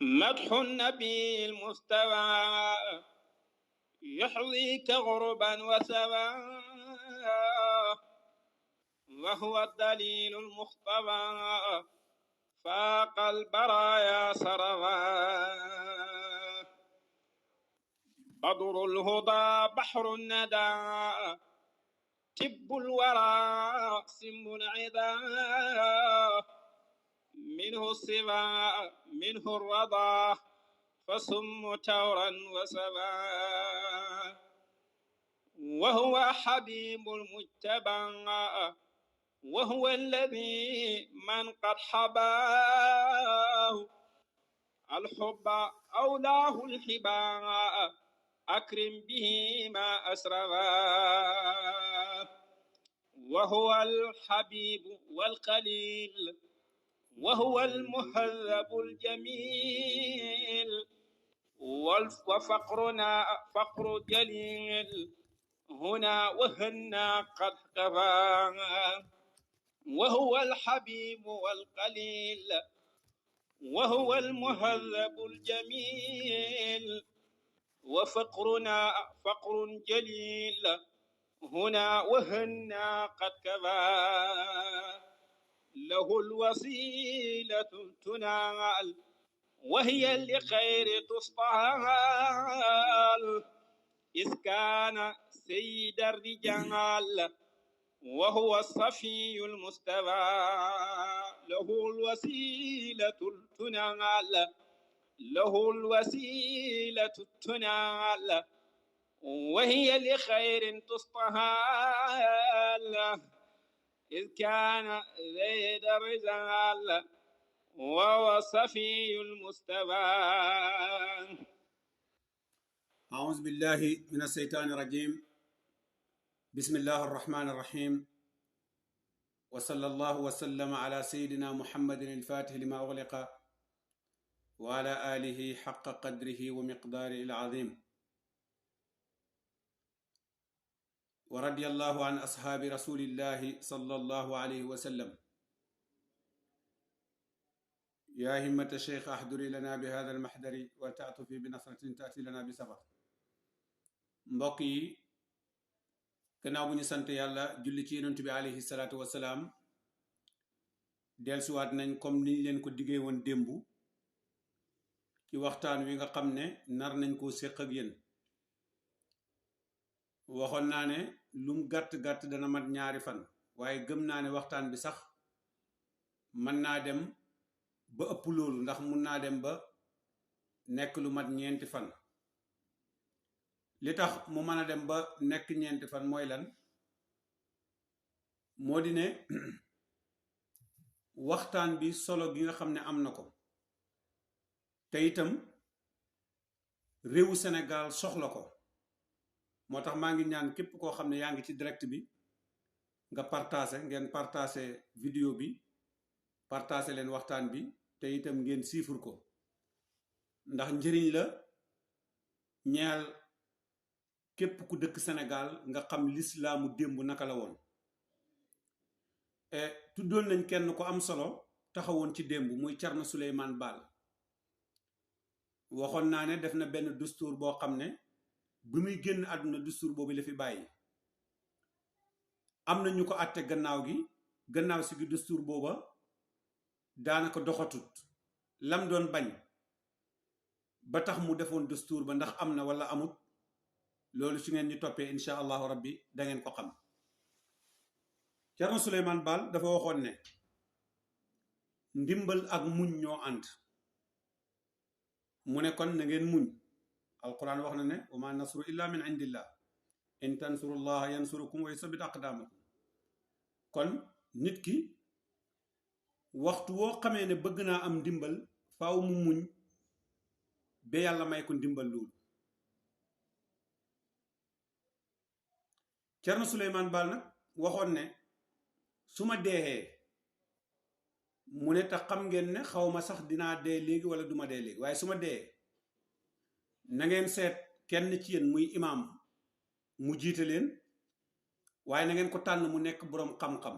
مدح النبي المستوى يحظيك غربا وسبا وهو الدليل المختبى فاق البرايا سربا بدر الهدى بحر الندى تب الورى سم العدا منه الصبا منه الرضا فسم تورا وسبا وهو حبيب المجتبى وهو الذي من قد حباه الحب أولاه الحبا أكرم به ما أسربا وهو الحبيب والقليل وهو المهذب الجميل وفقرنا فقر جليل هنا وهنا قد كفى وهو الحبيب والقليل وهو المهذب الجميل وفقرنا فقر جليل هنا وهنا قد كفى له الوسيلة تنال وهي لخير تصطهال إذ كان سيد الرجال وهو الصفي المستوى له الوسيلة تنال له الوسيلة تنال وهي لخير تصطهال إذ كان زيد الرجال وهو الصفي المستوى. أعوذ بالله من الشيطان الرجيم. بسم الله الرحمن الرحيم. وصلى الله وسلم على سيدنا محمد الفاتح لما أغلق وعلى آله حق قدره ومقداره العظيم. ورضي الله عن أصحاب رسول الله صلى الله عليه وسلم. يا همة الشيخ أحضري لنا بهذا المحضر وتعطفي بنصرة تأتي لنا بسبب. mbokk yi gannaaw bu ñu sant yàlla julli ci yonent bi alayhi salaatu wasalaam dellusiwaat nañ comme niñ leen ko diggee woon démb ci waxtaan wi nga xam ne nar nañ koo séq ak yéen. waxoon naa ne lum gàtt-gàtt dana mat ñaari fan waaye gëm naa ne waxtaan bi sax mën naa dem ba ëpp loolu ndax mun naa dem ba nekk lu mat ñeenti fan. li tax mu mën a dem ba nekk ñeenti fan mooy lan moo di ne waxtaan bi solo gi nga xam ne am na ko te itam réewu Sénégal soxla ko moo tax maa ngi ñaan képp koo xam ne yaa ngi ci direct bi nga ngeen partagé vidéo bi partagé leen waxtaan bi te itam ngeen siifur ko ndax njëriñ la ñeel képp ku dëkk Sénégal nga xam lislaamu démb naka la woon. tuddoon nañ kenn ko am solo taxawoon ci démb muy Thierno Souleymane Baal. waxoon naa ne def na benn dustuur boo xam ne bi muy génn àdduna dustuur boobu la fi bàyyi. am na ñu ko àtte gannaaw si gi dustuur booba daanaka doxatut lam doon bañ ba tax mu defoon dustuur ba ndax am na wala amut loolu su ngeen ñu toppee incha allahu rabbi da ngeen ko xam. Thierno Souleymane Baal dafa waxoon ne ndimbal ak muñ ñoo ànd mu ne kon na ngeen muñ. alquran wax na ne wa ma nasru illa min indillah in tansurullaha yansurukum wa yusabbit aqdamakum. kon nit ki waxtu woo xamee ne bëgg naa am ndimbal faaw mu muñ ba yàlla may ko ndimbal loolu. Thierno Souleymane Baal nag waxoon ne su ma deexee mu ne tax xam ngeen ne xaw ma sax dinaa dee léegi wala duma dee léegi waaye su ma dee na ngeen seet kenn ci yéen muy imaam mu jiite leen waaye na ngeen ko tànn mu nekk boroom xam-xam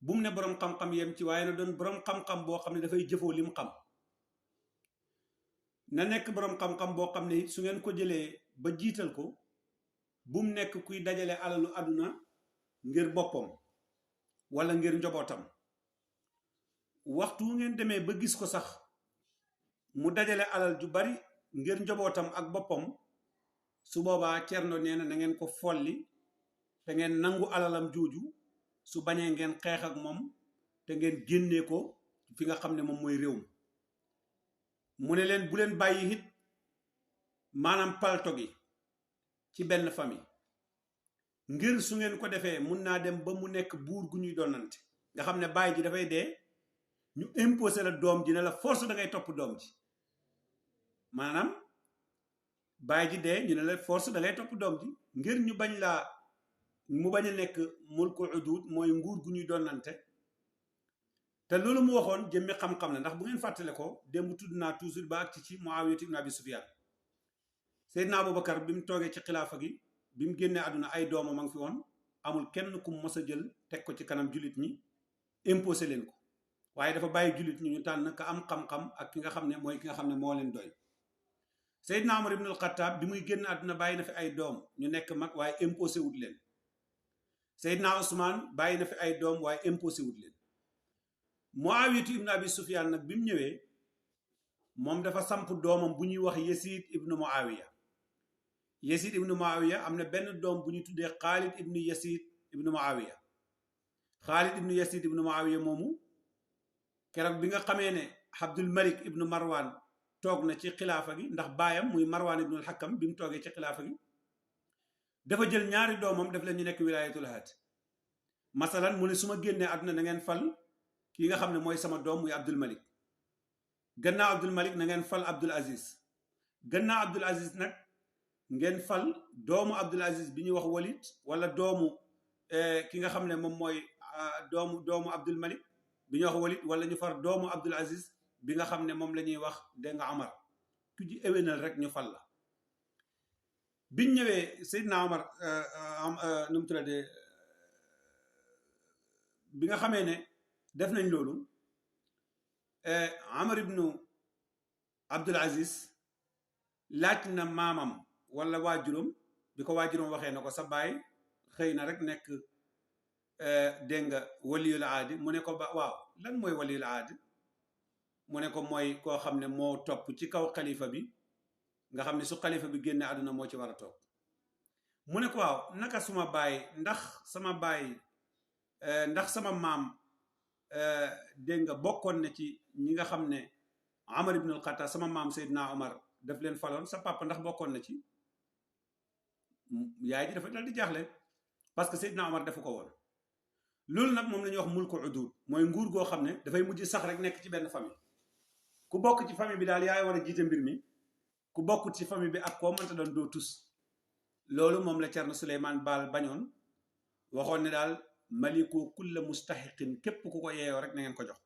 bu mu ne boroom xam-xam yem ci waaye na doon boroom xam-xam boo xam ne dafay jëfoo lim xam na nekk boroom xam-xam boo xam ne su ngeen ko jëlee ba jiital ko bum nekk kuy dajale alalu àdduna ngir boppam wala ngir njobootam. waxtu ngeen demee ba gis ko sax mu dajale alal ju bari ngir njobootam ak boppam, su boobaa Cerno nee na na ngeen ko folli te ngeen nangu alalam jooju, su bañee ngeen xeex ak moom te ngeen génnee ko fi nga xam ne moom mooy réew mi. mu ne leen bu leen bàyyi it maanaam palto gi ci benn famille, ngir su ngeen ko defee mun naa dem ba mu nekk buur gu ñuy donnante, nga xam ne baay ji dafay dee ñu imposé la doom ji ne la force da ngay topp doom ji. maanaam baay ji dee ñu ne la force da ngay topp doom ji, ngir ñu bañ laa mu bañ a nekk mulku udud, mooy nguur gu ñuy donnante. te loolu mu waxoon jëmmi xam-xam la, ndax bu ngeen fàttale ko démb tudd naa toujours ba ak ci Muawiya ibn Abi Sufyan. Seydina Abubakar bi mu toogee ci xilaafa gi, bi mu génnee àdduna ay doomam a ngi fi woon, amul kenn ku mos a jël teg ko ci kanam jullit ñi imposé leen ko, waaye dafa bàyyi jullit ñi ñu tànn ka am xam-xam ak ki nga xam ne mooy ki nga xam ne moo leen doy. Seydina Omar ibn al-Khattab bi muy génn àdduna bàyyi na fi ay doom ñu nekk mag waaye imposé wut leen. Seydina Ousmane bàyyi na fi ay doom waaye imposé wut leen. Muawiyatu ibn Abi Sufyan nag bi mu ñëwee moom dafa samp doomam bu ñuy wax Yasid ibn Muawiya. Yasid ibn Muawiya am na benn doom bu ñuy tuddee Khalid ibn Yasid ibn Muawiya. Khalid ibn Yasid ibn Muawiya moomu keroog bi nga xamee ne Abdul Malik ibn Marwan toog na ci xilaafa gi, ndax baayam muy Marwan ibn al-Hakam bi mu toogee ci xilaafa gi dafa jël ñaari doomam def leen ñu nekk wilaayatul ahad. masalan mu ne su ma génnee àdduna na ngeen fal ki nga xam ne mooy sama doom muy Abdul Malik, gannaaw Abdul Malik na ngeen fal Abdul Aziz, gannaaw Abdul Aziz nag ngeen fal doomu Abdul Aziz bi ñuy wax Walid, wala doomu ki nga xam ne moom mooy doomu Abdul Malik bi ñuy wax Walid, wala ñu far doomu Abdul Aziz bi nga xam ne moom la ñuy wax dégg nga Omar, ku ji éwénal rek ñu fal la. biñ ñëwee Seydina Omar nu mu tuddee bi nga xamee ne def nañ loolu, Omar ibnu Abdul Aziz laaj na maamam wala waajuram, bi ko waajuram waxee na ko sa baay xëy na rek nekk dégg nga waliyul aadi, mu ne ko ba waaw lan mooy waliyul aadi, mu ne ko mooy koo xam ne moo topp ci kaw xalifa bi, nga xam ne su xalifa bi génne àdduna moo ci war a toog. mu ne ko waaw naka suma baay, ndax sama maam dégg nga bokkoon na ci ñi nga xam ne Omar ibn al-Khattab, sama maam Seydina Omar daf leen faloon, sa papa ndax bokkoon na ci? yaay ji dafa dal di jaaxle parce que Seydina Omar defu ko woon. loolu nag moom la ñuy wax mulku udud, mooy nguur goo xam ne dafay mujj sax rek nekk ci benn famille. ku bokk ci famille bi daal yaay war a jiite mbir mi, ku bokkut ci famille bi ak koo mënta doon doo tus. loolu moom la Cerno Souleymane Baal bañoon, waxoon ne daal maliku kulla mustahiqin, képp ku ko yeeyoo rek na ngeen ko jox.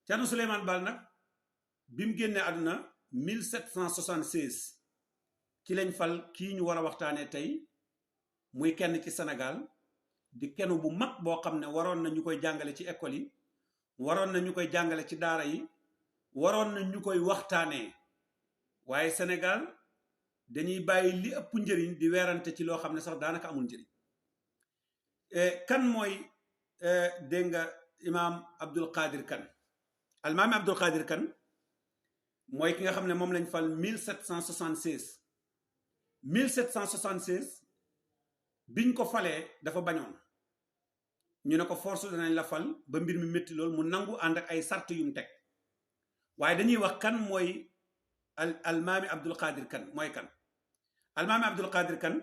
Cerno Souleymane Baal nag bi mu génnee àdduna 1776 ci lañ fal kii ñu war a waxtaanee tey, muy kenn ci Sénégal, di kenn bu mag boo xam ne waroon na ñu koy jàngale ci école yi, waroon na ñu koy jàngale ci daara yi, waroon na ñu koy waxtaanee. waaye Sénégal dañuy bàyyi li ëpp njëriñ di weerante ci loo xam ne sax daanaka amul njëriñ. kan mooy dégg nga imaam Abdul Qadir Kan? almaami Abdul Qadir Kan mooy ki nga xam ne moom lañ fal 1776. 1776 biñ ko falee dafa bañoon, ñu ne ko force danañ la fal ba mbir mi métti lool, mu nangu ànd ak ay sart yu mu teg. waaye dañuy wax kan mooy almaami Abdul Qadir Kan mooy kan? almaami Abdul Qadir Kan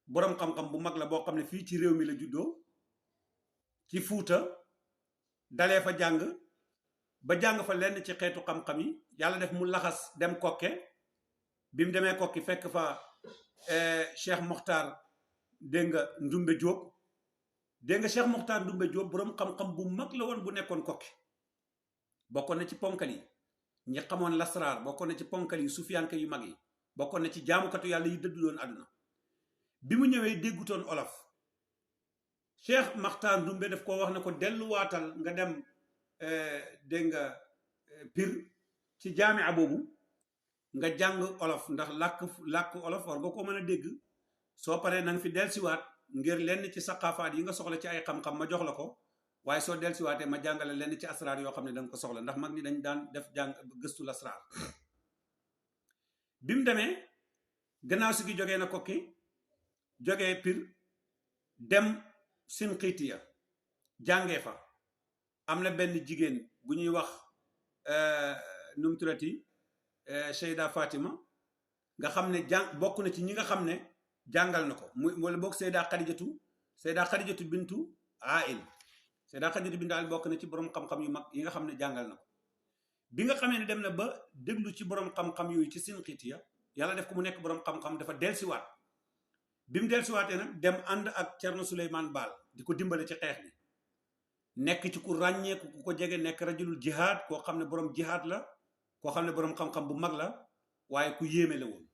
boroom xam-xam bu mag la boo xam ne fii ci réew mi la juddoo, ci Fuuta, dalee fa jàng ba jàng fa lenn ci xeetu xam-xam yi. yàlla def mu laxas dem Kokke. bi mu demee Kokki fekk fa Cheikh Mokhtar dégg nga Ndumbe Diop. dégg nga Cheikh Mokhtar Ndumbe Diop boroom xam-xam bu mag la woon bu nekkoon Kokki, bokkoon na ci ponkal yi ñi xamoon lasraar, bokkoon na ci ponkal yi sufiyanke yu mag yi, bokkoon na ci jaamukatu yàlla yi dëddu doon àdduna. bi mu ñëwee déggutoon olof, Cheikh Mokhtar Ndumbe daf ko wax ne ko delluwaatal nga dem dégg nga Pire ci jaamia boobu nga jàng olof ndax làkk olof war nga ko mën a dégg soo paree na nga fi dellusiwaat ngir lenn ci saqaafaat yi nga soxla ci ay xam-xam ma jox la ko waaye soo dellusiwaatee ma jàngale lenn ci asraar yoo xam ne da nga ko soxla ndax mag ñi dañ daan def jàng gëstu lasraar bi mu demee gannaaw si gi jógee na Kokki jógee Pir dem Sinqiitiya jàngee fa am na benn jigéen bu ñuy wax nu mu tuddati Seyda Fatima nga xam ne bokk na ci ñi nga xam ne jàngal na ko muy wala bokk Seyda Xadijatu bintu Ail Seyda Xadijatu bintu Ail bokk na ci borom xam-xam yu mag yi nga xam ne jàngal na ko bi nga xamee ne dem na ba déglu ci borom xam-xam yooyu ci Sinqiitiya yàlla def ko mu nekk borom xam-xam dafa dellusiwaat bi mu dellusiwaatee nag dem ànd ak Cerno Souleymane Baal di ko dimbale ci xeex bi nekk ci ku ràññeeku ku ko jege nekk rajulul jihaad koo xam ne borom jihaad la koo xam ne borom xam-xam bu mag la waaye ku yéeme la woon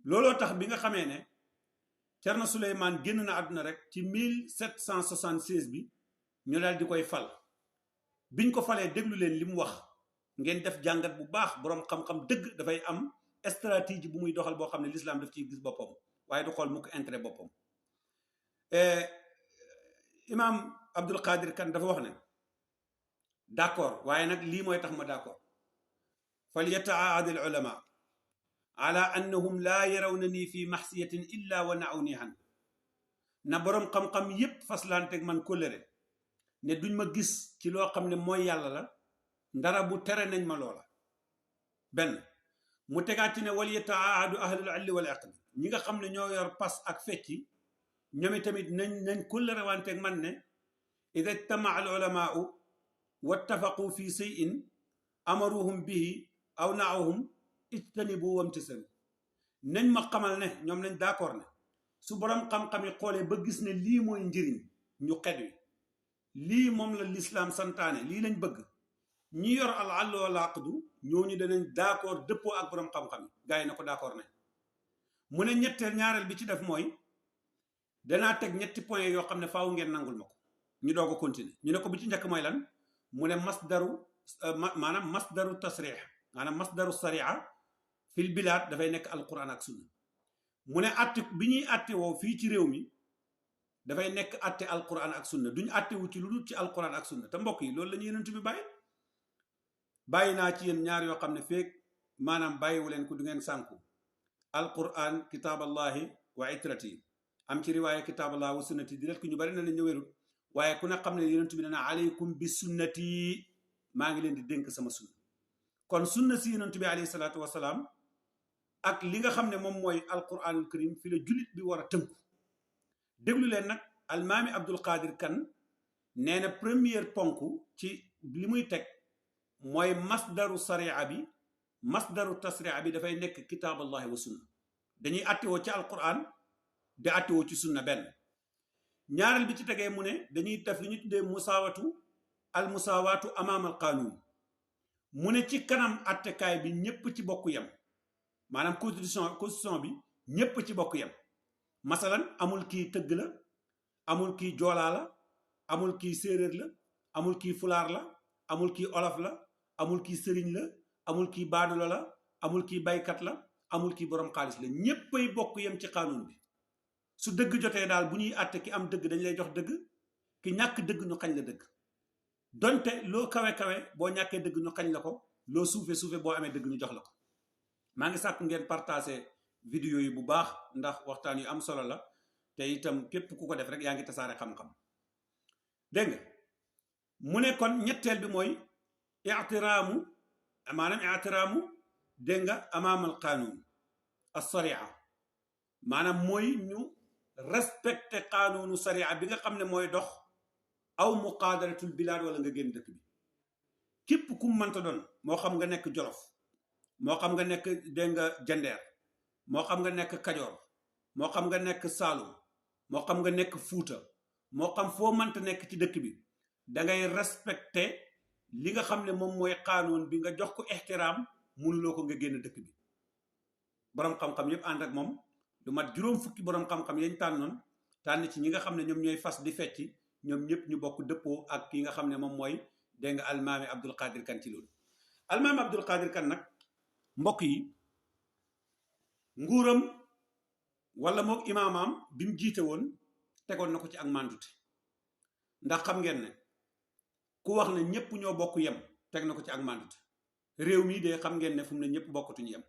looloo tax bi nga xamee ne Cerno Souleymane génn na àdduna rek ci 1776 bi ñu daal di koy fal biñ ko falee déglu leen li mu wax ngeen def jàngat bu baax borom xam-xam dëgg dafay am stratégie bu muy doxal boo xam ne l'islam daf ciy gis boppam waaye du xool mu ko intérêt boppam imam Abdul Qadir Kan dafa wax ne d'accord waaye nag lii mooy tax ma d'accord fal yataahad al ulama ala annahum laa yarawnani fi maxsiyatin illa wa naawnihan na boroom xam-xam yépp faslanteeg man kóllëre ne duñ ma gis ci loo xam ne mooy yàlla la ndara bu tere nañ ma loola benn mu tegaat ci ne wal yataahadu ahlul illi wal aqli ñi nga xam ne ñoo yor pas ak fecci ñoom tamit nañ kóllëre wanteeg man ne ida ijtamaa al ulamaau wattafaqu fi shay'in amaruhum bihi aw naawhum ijtanibu wamtisalu nañ ma xamal ne ñoom nañ d'accord ne su borom xam-xam yi xoolee ba gis ne lii mooy njëriñ ñu xet wi lii moom la lislaam santaane lii lañ bëgg ñi yor al àll wal aqdu ñooñu danañ d'accord dëppoo ak borom xam-xam yi gars yi na ko d'accord nañ mu ne ñaareel bi ci def mooy danaa teg ñetti point yoo xam ne faaw ngeen nangul ma ko ñu doog a continuer ñu ne ko bi ci njëkk mooy lan mu ne maanaam masdaru tasrix maanaam masdaru saria fil bilaad dafay nekk alquran ak sunna mu ne atte bi ñuy atte woo fii ci réew mi dafay nekk atte alquran ak sunna duñ atte wu ci lu dul ci alquran ak sunna te mbokk yi loolu la ñu yonent bi bàyyi naa ci yéen ñaar yoo xam ne feek maanaam bàyyiwu leen ko du ngeen sànku alquran kitaaballahi wa itrati am ci riwaaya kitaaballahi wa sunnati di ret ko ñu bari na ne ñëwérul waaye ku ne xam ne yonent bi dana aleykum bi sunnati maa ngi leen di dénk sama sunna kon sunna si yonent bi alayhi salaatu wasalaam ak li nga xam ne moom mooy alquranul karim fi la jullit bi war a tënku déglu leen nag almaami Abdul Qadir Kan nee na première ponk ci li muy teg mooy masdaru saria bi masdaru tasria bi dafay nekk kitaaballahi wa sunna dañuy attewoo ci alquran di attewoo ci sunna benn ñaareel bi ci tegee mu ne dañuy def li ñu tuddee al musawaatu amaam al qanun mu ne ci kanam attekaay bi ñépp ci bokk yem maanaam constitution bi ñépp ci bokk yem masalan amul kii tëgg la amul kii joolaa la amul kii séeréer la amul kii fulaar la amul kii olof la amul kii sëriñ la amul kii baadulo la amul kii baykat la amul kii borom xaalis la ñéppay bokk yem ci xaanuun bi su dëgg jotee daal bu ñuy àtte ki am dëgg dañ lay jox dëgg ki ñàkk dëgg ñu xañ la dëgg donte loo kawe-kawe boo ñàkkee dëgg ñu xañ la ko loo suufe boo amee dëgg ñu jox la ko maa ngi sàkk ngeen partager vidéo yi bu baax ndax waxtaan yu am solo la te itam képp ku ko def rek yaa ngi tasaare xam-xam dégg nga mu ne kon ñetteel bi mooy itiraamu dégg nga amaamal qaanuun as-sariya maanaam mooy ñu respecté qaanuunu sariya bi nga xam ne mooy dox aw muqaadaratul bilaad wala nga génn dëkk bi képp ku mënta doon moo xam nga nekk Jolof moo xam nga nekk dégg nga Jandeer moo xam nga nekk Kajoor moo xam nga nekk Saalum moo xam nga nekk Fuuta moo xam foo mënta nekk ci dëkk bi dangay respecté li nga xam ne moom mooy qaanuun bi nga jox ko ixtiraam mënuloo ko nga génn dëkk bi boroom xam-xam yépp ànd ak moom lu mat juróom fukki boroom xam-xam yañ tànnoon tànn ci ñi nga xam ne ñoom ñooy fas di fecci ñoom ñëpp ñu bokk dëppoo ak ki nga xam ne moom mooy dégg nga almaami Abdul Qadir Kan ci loolu almaami Abdul Qadir Kan nag mbokk yi nguuram wala mook imaamam bi mu jiite woon tegoon na ko ci ak màndute ndax xam ngeen ne ku wax ne ñëpp ñoo bokk yem teg na ko ci ak màndute réew mii de xam ngeen ne fu mu ne ñëpp bokkatuñu yem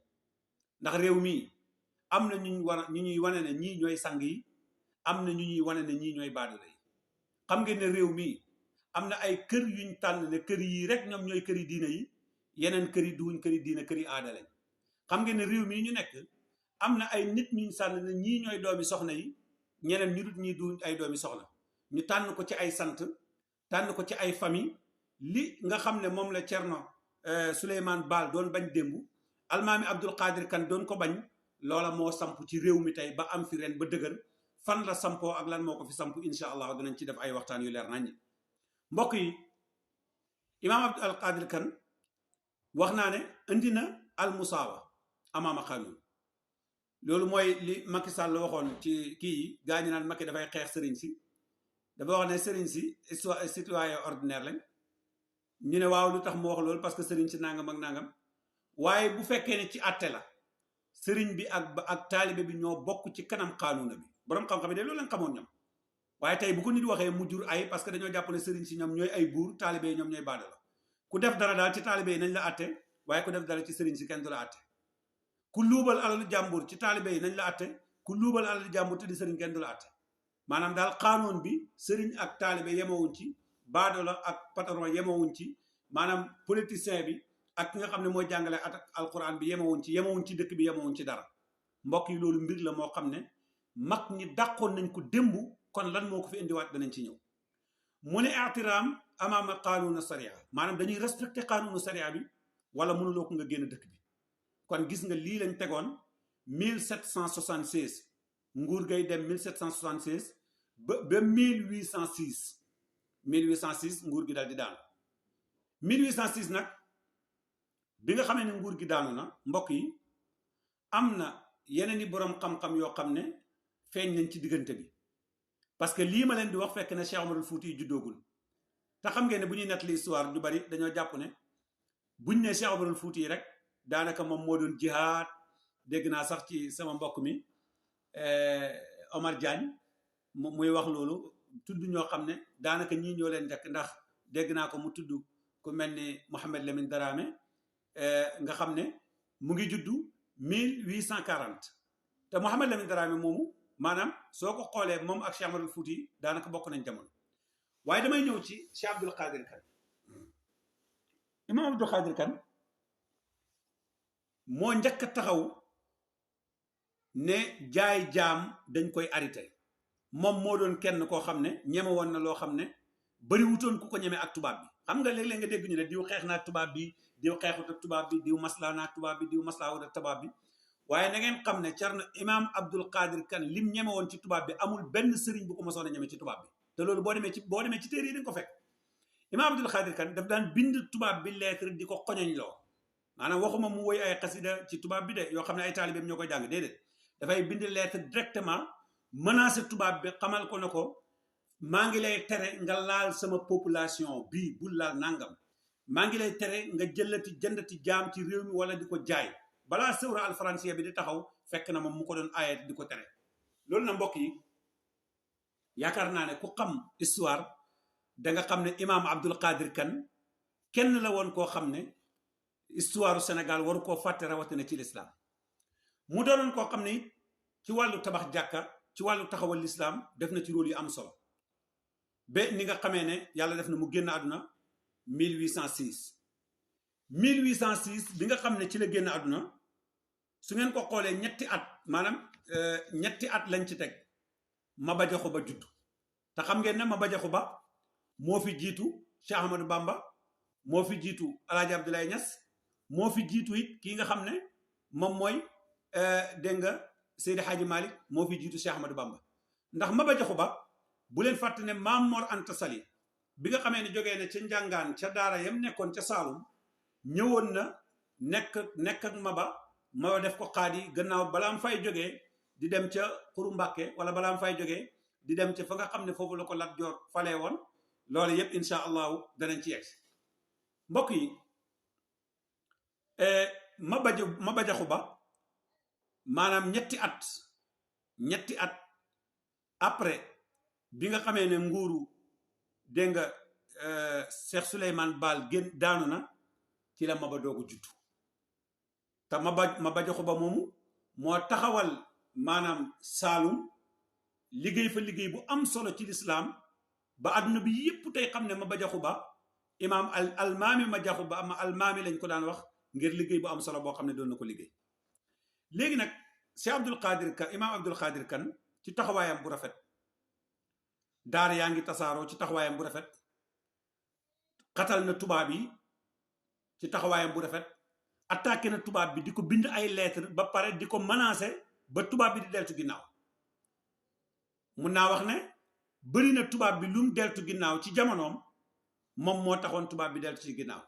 ndax réew mii am na ñu ñuy wane ne ñii ñooy sang yi am na ñu ñuy wane ne ñii ñooy baadoolo yi xam ngeen ne réew mii am na ay kër yuñ tànn ne kër yii rek ñoom ñooy këri diina yi yeneen kër yi duwuñ këri diina këri aada lañ xam ngeen ne réew mii ñu nekk am na ay nit ñuñ sànn ne ñii ñooy doomi soxna yi ñeneen ñu dut ñii duwuñ ay doomi soxna ñu tànn ko ci ay sant tànn ko ci ay famille li nga xam ne moom la Cerno Souleymane Baal doon bañ démb almaami Abdul Qadir Kan doon ko bañ loola moo samp ci réew mi tey ba am fi ren ba dëgër fan la sampoo ak lan moo ko fi samp incha allah dinañ ci def ay waxtaan yu leer nañ mbokk yi imaam Abdul Qadir Kan wax naa ne indi na al musaawa amaama xanuun loolu mooy li Macky Sall la waxoon ci kii yi gaa ñi naan Macky dafay xeex sëriñ si dafa wax ne sëriñ si citoyen ordinaire lañ ñu ne waaw lu tax mu wax loolu parce que sëriñ si nangam ak nangam waaye bu fekkee ne ci àtte la sëriñ bi ak taalibe bi ñoo bokk ci kanam xaanuuna bi borom xam-xam yi de loolu lañ xamoon ñoom waaye tey bu ko nit waxee mu jur ay parce que dañoo jàpp ne sëriñ si ñoom ñooy ay buur taalibe yi ñoom ñooy baadala ku def dara daal ci taalibe yi nañ la àtte waaye ku def dara ci sëriñ si kenn du la àtte ku luubal alalu jàmbur ci taalibe yi nañ la àtte ku luubal alalu jàmbur te di sëriñ kenn du la àtte maanaam daal xaanoon bi sëriñ ak taalibe yemawuñ ci baadola ak patron yemawuñ ci maanaam politicien bi ak ki nga xam ne mooy jàngale ak alquran bi yemawuñ ci dëkk bi yemawuñ ci dara mbokk yi loolu mbir la moo xam ne mag ñi dàqoon nañ ko démb kon lan moo ko fi indiwaat danañ ci ñëw mu ne i'tiraam amaama qaanuuna sariya maanaam dañuy respecté qaanuunu sariya bi wala mënuloo ko nga génn dëkk bi kon gis nga lii lañ tegoon 1776 nguur gay dem 1776 ba 1806 nguur gi daal di daanu 1806 nag bi nga xamee ne nguur gi daanu na mbokk yi am na yeneen i boroom xam-xam yoo xam ne feeñ nañ ci diggante bi parce que lii ma leen di wax fekk na Cheikh Omarul Fuuti yi juddoogul te xam ngeen ne bu ñuy nettali histoire du bari dañoo jàpp ne buñ ne Cheikh Omarul Fuuti yi rek daanaka moom moo doon jihaad dégg naa sax ci sama mbokk mi Omar Diagne muy wax loolu tudd ñoo xam ne daanaka ñii ñoo leen njëkk ndax dégg naa ko mu tudd ku mel ni Mohamed Lamine Darame nga xam ne mu ngi juddu 1840 te Mohamed Lamine Darame moomu maanaam soo ko xoolee moom ak Cheikh Amadou Fouti daanaka bokk nañ jamono waaye damay ñëw ci Cheikh Abdul Qadir Kan Imam Abdul Qadir Kan moo njëkk a taxaw ne jaay jaam dañ koy arrêté moom moo doon kenn koo xam ne ñeme woon na loo xam ne bari wutoon ku ko ñeme ak tubaab bi xam nga léeg-léeg nga dégg ñu ne diw xeex na ak tubaab bi diw xeexut ak tubaab bi diw maslaa na ak tubaab bi diw maslaawut ak tubaab bi waaye na ngeen xam ne Cerno Imam Abdul Qadir Kan lim ñeme woon ci tubaab bi amul benn sëriñ bu ko mosoon a ñeme ci tubaab bi te loolu boo demee ci téere yi dañ ko fekk Imam Abdul Qadir Kan daf daan bind tubaab bi lettre di ko xoñoñ loo maanaam waxuma mu woy ay xasida ci tubaab bi de yoo xam ne ay taalibeem ñoo koy jàng déedéet dafay bind lettre directement menacé tubaab bi xamal ko ne ko maa ngi lay tere nga laal sama population bii bul laal nangam maa ngi lay tere nga jëndati jaam ci réew mi wala di ko jaay balaa sëwra al français bi di taxaw fekk na moom mu ko doon aayat di ko tere loolu na mbokk yi yaakaar naa ne ku xam histoire da nga xam ne Imam Abdul Qadir Kan kenn la woon koo xam ne histoire Sénégal waru koo fàtte rawatina ci lislaam mu doonoon koo xam ne ci wàllu tabax jàkka ci wàllu taxawal lislaam def na ci rôle yu am solo ba ni nga xamee ne yàlla def na mu génn àdduna 1806 bi nga xam ne ci la génn àdduna su ngeen ko xoolee ñetti at lañ ci teg Maba Jaxu Ba judd te xam ngeen ne Maba Jaxu Ba moo fi jiitu Cheikh Ahmadou Bamba moo fi jiitu Alaaji Abdoulaye Niass moo fi jiitu it kii nga xam ne moom mooy dégg nga Seydi Hadji Malick moo fi jiitu Cheikh Ahmadou Bamba ndax Maba Jaxu Ba bu leen fàtte ne Maam Mor Anta Sali bi nga xamee ne jógee ne ca njàngaan ca daara yam nekkoon ca Saalum ñëwoon na nekk ak Maba def ko xaadi gannaaw balaa am fay jógee di dem ca Xuru Mbàkke wala balaa am fay jógee di dem ca fa nga xam ne foofu la ko Lat Joor falee woon loolu yépp insha allahu danañ ci yegg mbokk yi Maba Jaxu Ba maanaam ñetti at après bi nga xamee ne nguuru dégg nga Cheikh Souleymane Baal daanu na ci la Maba doogu juddu te Maba Jaxu Ba moomu moo taxawal maanaam Saalum liggéey fa liggéey bu am solo ci lislaam ba adduna bi yépp tey xam ne Maba Jaxu Ba imaam almaami ma Jaxu Ba ama almaami lañ ko daan wax ngir liggéey bu am solo boo xam ne doon na ko liggéey. léegi nag Cheikh Abdul Qadir Kan imaam Abdul Qadir Kan ci taxawaayam bu rafet daara yaa ngi tasaaroo ci taxawaayam bu rafet xatal na tubaab yi ci taxawaayam bu rafet attaqué na tubaab bi di ko bind ay lettre ba pare di ko menacé ba tubaab bi di deltu ginnaaw. mun naa wax ne bëri na tubaab bi lu mu deltu ginnaaw ci jamonoom moom moo taxoon tubaab bi deltu ci ginnaaw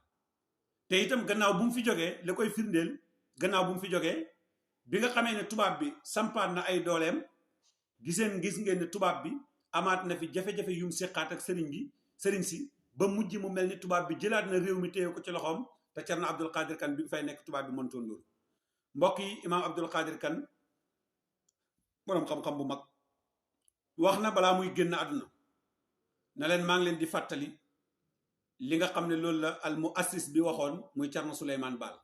te itam gannaaw bu mu fi jógee la koy firndeel gannaaw bu mu fi jógee bi nga xamee ne tubaab bi sampaat na ay dooleem gis ngeen ne tubaab bi amaat na fi jafe-jafe yum séqaat ak sëriñ si ba mujj mu mel ni tubaab bi jëlaat na réew mi téye ko ci loxoom te Cerno Abdul Qadir Kan bi fay nekk tubaab bi mëntoon loolu. mbokk yi imaam Abdul Qadir Kan boroom xam-xam bu mag wax na balaa muy génn àdduna na leen maa ngi leen di fàttali li nga xam ne loolu la al muassis bi waxoon muy Cerno Souleymane Baal.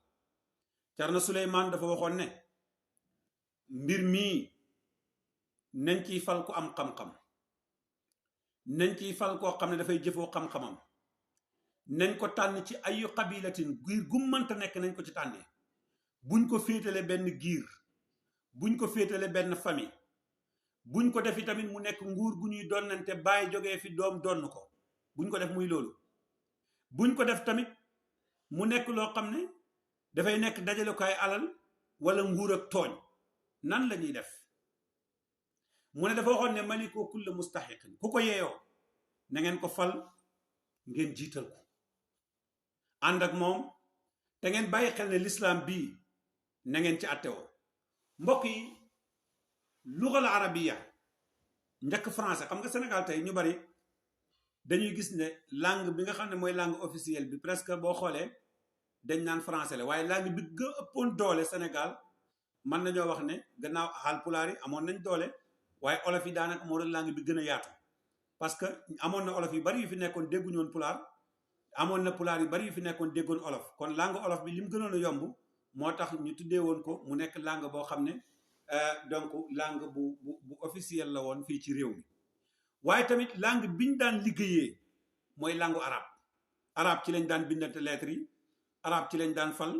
Cerno Souleymane dafa waxoon ne mbir mii nañ ciy fal ku am xam-xam nañ ciy fal koo xam ne dafay jëfoo xam-xamam nañ ko tànn ci ayu qabilatin giir gu mënta nekk nañ ko ci tànnee buñ ko féetale benn giir buñ ko féetale benn famille buñ ko defi tamit mu nekk nguur gu ñuy donnante bàyyi jógee fi doom donn ko buñ ko def muy loolu buñ ko def tamit mu nekk loo xam ne dafay nekk dajalukaay alal wala nguur ak tooñ nan la ñuy def mu ne dafa waxoon ne malikoo kulla mustaxiqin ku ko yeeyoo na ngeen ko fal ngeen jiital ko ànd ak moom te ngeen bàyyi xel ne l'islam bii na ngeen ci attewoo. mbokk yi lugal arabiya njëkk français xam nga Sénégal tey ñu bari dañuy gis ne langue bi nga xam ne mooy langue officielle bi presque boo xoolee dañ naan français la waaye langue bi gën ëppoon doole Sénégal mën nañoo wax ne gannaaw Haalpulaar yi amoon nañ doole waaye olof yi daanaka moo doon langue bi gën a yaatu parce que amoon na olof yu bari yu fi nekkoon dégguñu woon pulaar amoon na pulaar yu bari yu fi nekkoon déggoon olof kon langue olof bi li mu gënoon a yomb moo tax ñu tuddee woon ko mu nekk langue boo xam ne donc langue bu officielle la woon fii ci réew mi. waaye tamit langue biñ daan liggéeyee mooy langue arabe ci lañ daan bindante lettres yi arabe ci lañ daan fal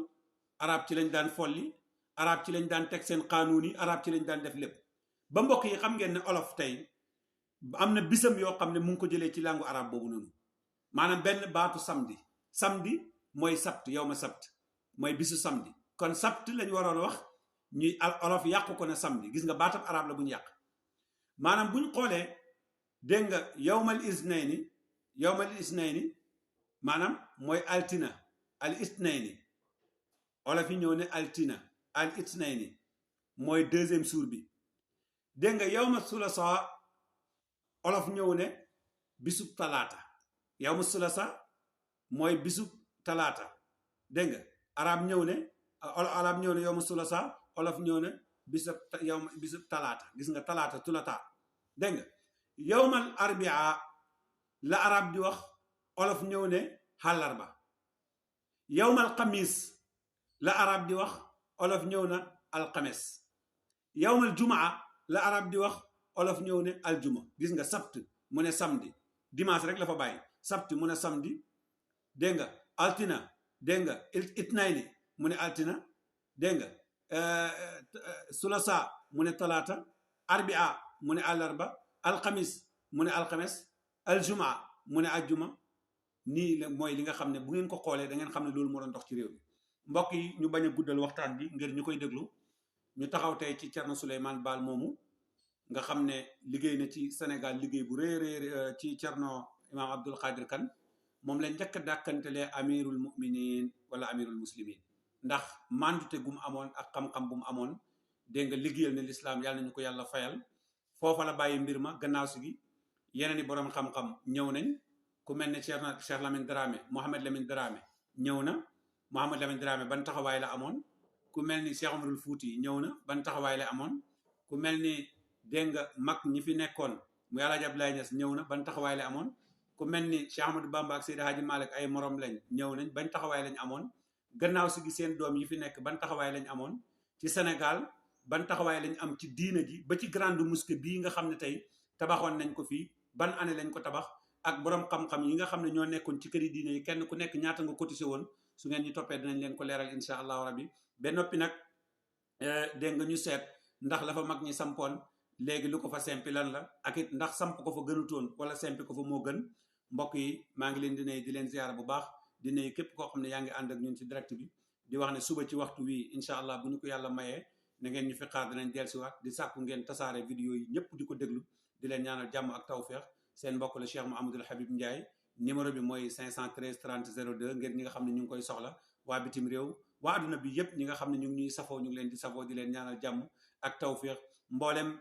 arabe ci lañ daan folli arabe ci lañ daan teg seen xaanuun yi arabe ci lañ daan def lépp. ba mbokk yi xam ngeen ne olof tey am na bisam yoo xam ne mu ngi ko jëlee ci langue arabe boobu noonu maanaam benn baatu samedi mooy sabt yow ma sabt mooy bisu samedi kon sabt lañ waroon wax ñuy olof yàqu ko ne samedi gis nga baatam arabe la bu ñu yàq maanaam bu ñu xoolee dégg nga yawmal isnayni maanaam mooy altina al isnayni olof yi ñëw ne altina al isnayni mooy deuxième jour bi. dégg nga yawma sulasa olof ñëw ne bisub talaata yawma sulasa mooy bisub talaata dégg nga arab ñëw ne yawma sulasa olof ñëw ne bisub talaata gis nga talaata tulata dégg nga yawmal arbia la arab di wax olof ñëw ne xàllarba yawmal xamis la arab di wax olof ñëw na alxames yawmal jumaa la arab di wax olof ñëw ne aljuma gis nga sabt mu ne samedi dimanche rek la fa bàyyi sabt mu ne samedi dégg nga altina dégg nga itnayni mu ne altina dégg nga sulasa mu ne talaata arbia mu ne àllarba alxamis mu ne alxames aljumaa mu ne aljuma nii la mooy li nga xam ne bu ngeen ko xoolee da ngeen xam ne loolu moo doon dox ci réew mi. mbokk yi ñu bañ a guddal waxtaan bi ngir ñu koy déglu ñu taxaw tey ci Cerno Souleymane Baal moomu nga xam ne liggéey na ci Sénégal liggéey bu rëy ci Cerno Imaam Abdul Qadir Kan moom la njëkk a dàkkantelee amirul muminin wala amirul muslimin ndax mandute gu mu amoon ak xam-xam bu mu amoon dégg nga liggéeyal ne lislaam yàlla nañu ko yàlla fayal foofa la bàyyi mbir ma gannaaw si gi yeneen i boroom xam-xam ñëw nañ ku mel ne Cheikh Lamine Dramé Mohamed Lamine Dramé ñëw na Mouhamed Lamine Dramé ban taxawaay la amoon ku mel ni Cheikh Omarul Fouti ñëw na ban taxawaay la amoon ku mel ni dégg nga mag ñi fi nekkoon mu Alaaji Abdoulaye Niass ñëw na ban taxawaay la amoon ku mel ni Cheikh Ahmadou Bamba ak Seydi Hadji Malick ay morom lañ ñëw nañ ban taxawaay lañ amoon gannaaw si gi seen doom yi fi nekk ban taxawaay lañ amoon ci Sénégal ban taxawaay lañ am ci diina ji ba ci grande mosquée bii nga xam ne tey tabaxoon nañ ko fii ban année lañ ko tabax ak borom xam-xam yi nga xam ne ñoo nekkoon ci këri diine yi kenn ku nekk ñaata nga cotisé woon su ngeen ñu toppee dinañ leen ko leeral incha allahu rabbi ba noppi nag dégg nga ñu seet ndax la fa mag ñi sampoon léegi lu ko fa sempi lan la ak it ndax samp ko fa gënutoon wala sempi ko fa moo gën mbokk yi maa ngi leen di nuyu di leen ziyaara bu baax di nuyu képp koo xam ne yaa ngi ànd ak ñun ci direct bi di wax ne suba ci waxtu wi incha allah bu ñu ko yàlla mayee na ngeen ñu fi xaar dinañ dellusiwaat di sàkku ngeen tasaare vidéo yi ñëpp di ko déglu di leen ñaanal jàmm ak tawféex seen mbokk la Cheikh Mouhamadoul Habib Ndiaye numéro bi mooy 513 30 02 ngeen ñi nga xam ne ñu ngi koy soxla waa bitim réew waa adduna bi yëpp ñi nga xam ne ñu ngi ñuy safoo ñu ngi leen di safoo di leen ñaanal jàmm ak tawféex mboolem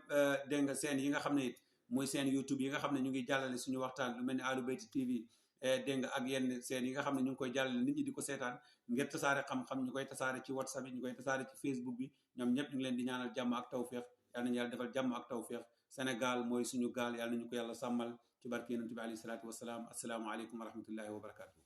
dégg nga seen yi nga xam ne it muy seen YouTube yi nga xam ne ñu ngi jàllale suñu waxtaan lu mel ni Ahlou Bayti TV dégg nga ak yenn seen yi nga xam ne ñu ngi koy jàllale nit ñi di ko seetaan ngir tasaare xam-xam ñu koy tasaare ci WhatsApp yi ñu koy tasaare ci Facebook bi ñoom ñëpp ñu ngi leen di ñaanal jàmm ak tawféex yal nañu yàlla defal jàmm ak tawféex Sénégal mooy suñu gaal yàlla nañu ko yàlla sàmmal ci barke yonent bi alayhi salaatu wasalaam assalaamu aleykum wa rahmatullahi wa barakatuh